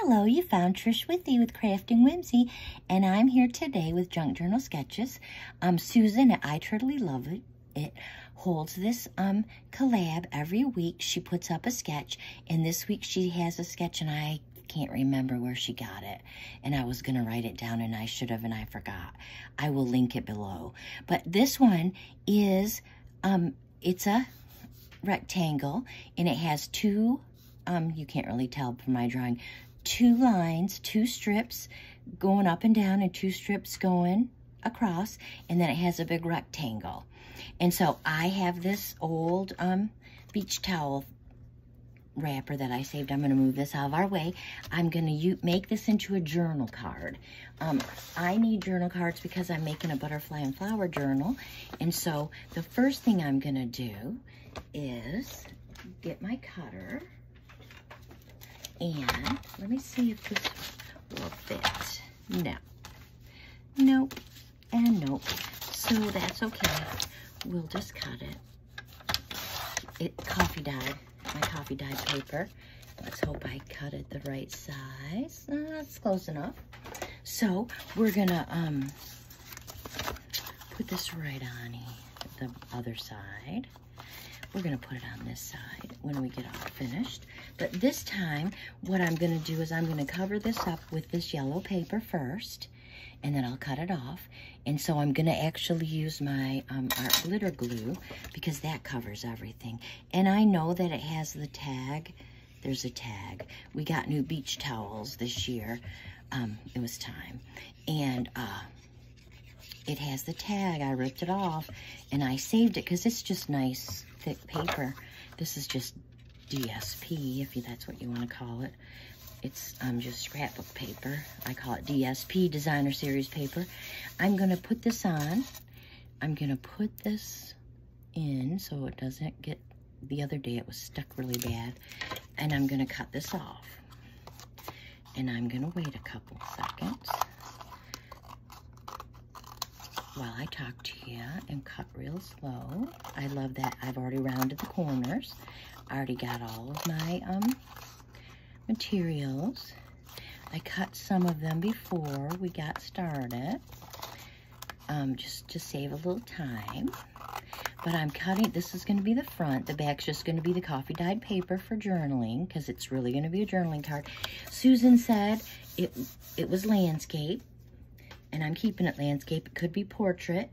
Hello, you found Trish with you with Crafting Whimsy, and I'm here today with Junk Journal Sketches. Susan at I Totally Love It holds this collab every week. She puts up a sketch, and this week she has a sketch, and I can't remember where she got it, and I was gonna write it down, and I should have, and I forgot. I will link it below. But this one is it's a rectangle, and it has two you can't really tell from my drawing, two lines, two strips going up and down, and two strips going across, and then it has a big rectangle. And so I have this old beach towel wrapper that I saved. I'm going to move this out of our way. I'm going to make this into a journal card. I need journal cards because I'm making a butterfly and flower journal. And so the first thing I'm going to do is get my cutter. And let me see if this will fit. No. Nope. And nope. So that's okay. We'll just cut it. It coffee dyed. My coffee dyed paper. Let's hope I cut it the right size. That's close enough. So we're gonna put this right on the other side. We're gonna put it on this side when we get all finished. But this time, what I'm gonna do is I'm gonna cover this up with this yellow paper first, and then I'll cut it off. And so I'm gonna actually use my art glitter glue because that covers everything. And I know that it has the tag. There's a tag. We got new beach towels this year. It was time. And it has the tag. I ripped it off and I saved it because it's just nice, thick paper. This is just DSP, if that's what you want to call it. It's just scrapbook paper. I call it DSP, Designer Series paper. I'm going to put this on. I'm going to put this in so it doesn't get, the other day it was stuck really bad. And I'm going to cut this off. And I'm going to wait a couple seconds while I talk to you and cut real slow. I love that I've already rounded the corners. I already got all of my materials. I cut some of them before we got started, just to save a little time. But I'm cutting, this is going to be the front. The back's just going to be the coffee dyed paper for journaling, because it's really going to be a journaling card. Susan said it was landscape, and I'm keeping it landscape. It could be portrait,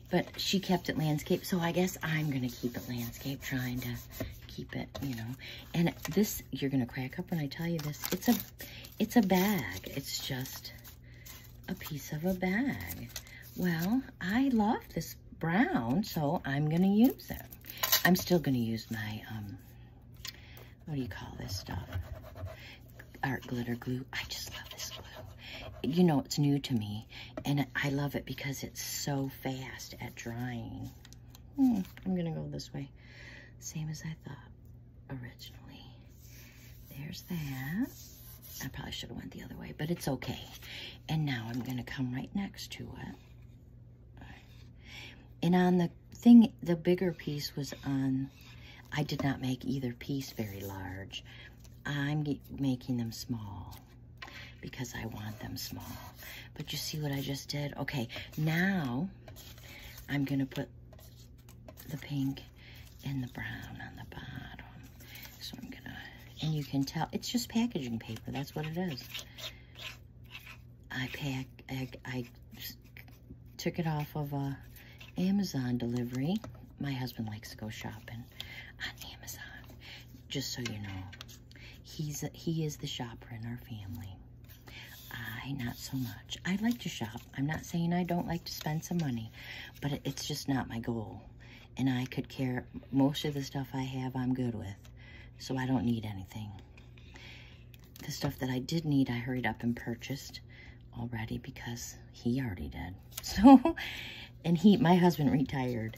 but she kept it landscape, so I guess I'm going to keep it landscape, trying to keep it, you know. And this, you're going to crack up when I tell you this. It's a bag. It's just a piece of a bag. Well, I love this brown, so I'm going to use it. I'm still going to use my, what do you call this stuff? Art glitter glue. I just love this glue. You know, it's new to me, and I love it because it's so fast at drying. I'm going to go this way. Same as I thought originally. There's that. I probably should have went the other way, but it's okay. And now I'm going to come right next to it. And on the thing, the bigger piece was on, I did not make either piece very large. I'm making them small because I want them small. But you see what I just did? Okay, now I'm going to put the pink and the brown on the bottom. So I'm going to, and you can tell, it's just packaging paper. That's what it is. I took it off of a Amazon delivery. My husband likes to go shopping on Amazon. Just so you know, he is the shopper in our family. I not so much. I like to shop. I'm not saying I don't like to spend some money, but it's just not my goal. And I could care, most of the stuff I have I'm good with, so I don't need anything. The stuff that I did need, I hurried up and purchased already because he already did. So, and my husband retired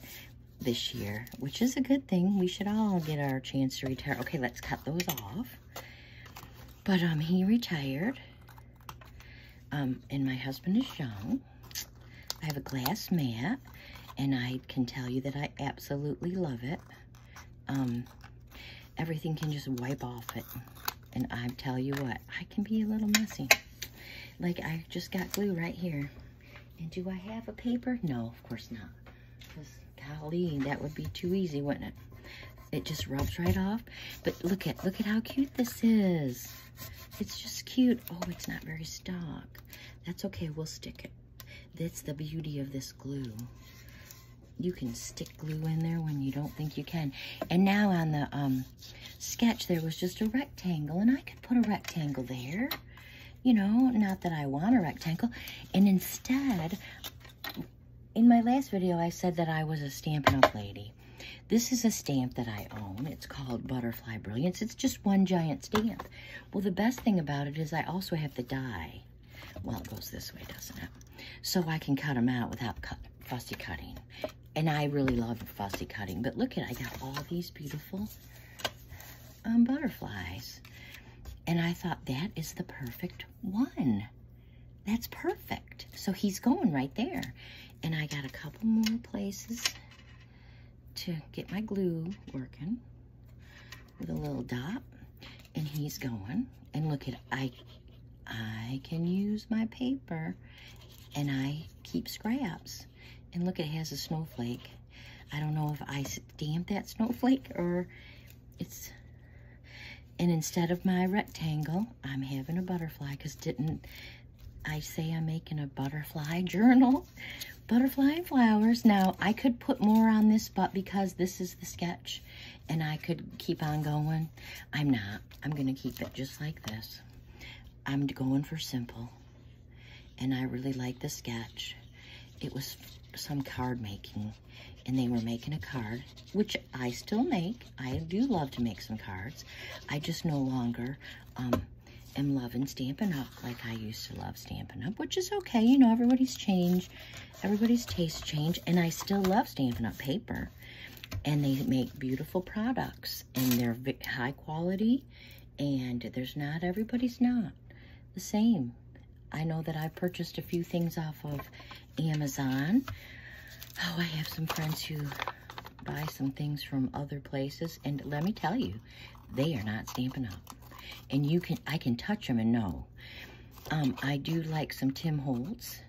this year, which is a good thing. We should all get our chance to retire. Okay, let's cut those off. But he retired, and my husband is young. I have a glass mat, and I can tell you that I absolutely love it. Everything can just wipe off it. And I tell you what, I can be a little messy. Like, I just got glue right here. And do I have a paper? No, of course not. Because, golly, that would be too easy, wouldn't it? It just rubs right off. But look at how cute this is. It's just cute. Oh, it's not very stuck. That's okay, we'll stick it. That's the beauty of this glue. You can stick glue in there when you don't think you can. And now on the sketch, there was just a rectangle, and I could put a rectangle there. You know, not that I want a rectangle. And instead, in my last video, I said that I was a Stampin' Up! Lady. This is a stamp that I own. It's called Butterfly Brilliance. It's just one giant stamp. Well, the best thing about it is I also have the die. Well, it goes this way, doesn't it? So I can cut them out without fussy cutting. And I really love fussy cutting. But look at, I got all these beautiful butterflies. And I thought, that is the perfect one. That's perfect. So he's going right there. And I got a couple more places to get my glue working with a little dot. And he's going. And look at, I can use my paper, and I keep scraps. And look, it has a snowflake. I don't know if I stamped that snowflake or it's... And instead of my rectangle, I'm having a butterfly, because didn't I say I'm making a butterfly journal? Butterfly and flowers. Now, I could put more on this, but because this is the sketch and I could keep on going, I'm not. I'm going to keep it just like this. I'm going for simple. And I really like the sketch. It was some card making, and they were making a card, which I still make. I do love to make some cards. I just no longer am loving Stampin' Up! Like I used to love Stampin' Up!, which is okay. You know, everybody's changed. Everybody's tastes change, and I still love Stampin' Up! Paper. And they make beautiful products, and they're high quality, and everybody's not the same. I know that I purchased a few things off of Amazon. Oh, I have some friends who buy some things from other places, and let me tell you, they are not Stampin' Up! And I can touch them and know. I do like some Tim Holtz.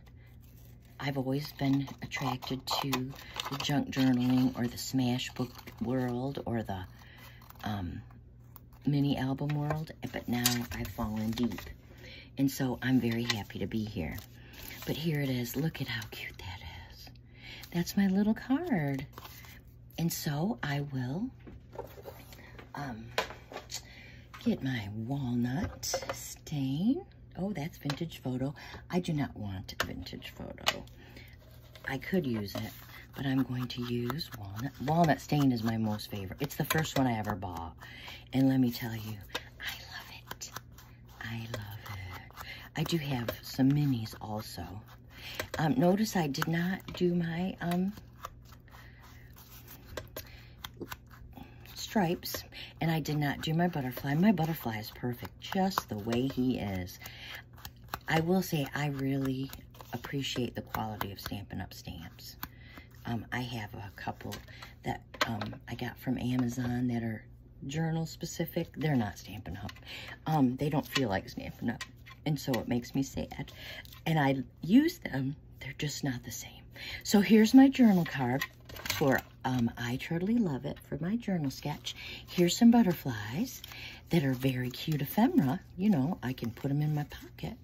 I've always been attracted to the junk journaling or the smash book world or the mini album world, but now I've fallen deep. And so I'm very happy to be here. But here it is. Look at how cute that is. That's my little card. And so I will get my walnut stain. Oh, that's vintage photo. I do not want vintage photo. I could use it, but I'm going to use walnut. Walnut stain is my most favorite. It's the first one I ever bought. And let me tell you, I love it. I love it. I do have some minis also. Notice I did not do my stripes, and I did not do my butterfly. My butterfly is perfect, just the way he is. I will say I really appreciate the quality of Stampin' Up! Stamps. I have a couple that I got from Amazon that are journal specific. They're not Stampin' Up! They don't feel like Stampin' Up! And so it makes me sad. And I use them, they're just not the same. So here's my journal card for I Totally Love It for my journal sketch. Here's some butterflies that are very cute ephemera. You know, I can put them in my pocket.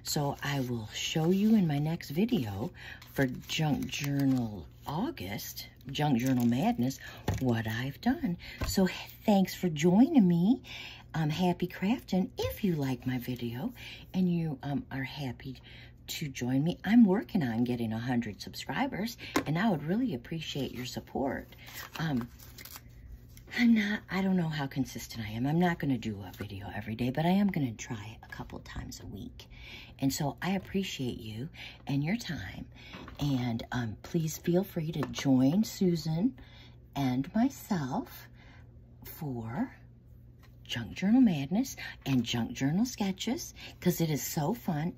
So I will show you in my next video for Junk Journal August, Junk Journal Madness, what I've done. So thanks for joining me. Happy crafting. If you like my video and you are happy to join me, I'm working on getting 100 subscribers, and I would really appreciate your support. I don't know how consistent I am. I'm not going to do a video every day, but I am going to try a couple times a week. And so I appreciate you and your time. And please feel free to join Susan and myself for Junk Journal Madness and Junk Journal Sketches, because it is so fun.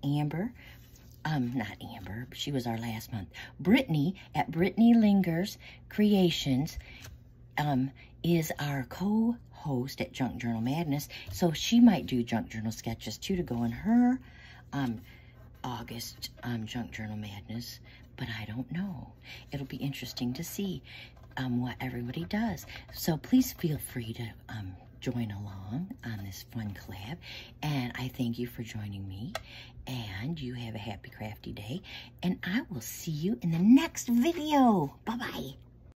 Not Amber, she was our last month. Brittany at Brittany Lingers Creations is our co-host host at Junk Journal Madness, so she might do junk journal sketches too to go in her August Junk Journal Madness, but I don't know. It'll be interesting to see what everybody does. So please feel free to join along on this fun collab, and I thank you for joining me, and you have a happy crafty day, and I will see you in the next video. Bye-bye.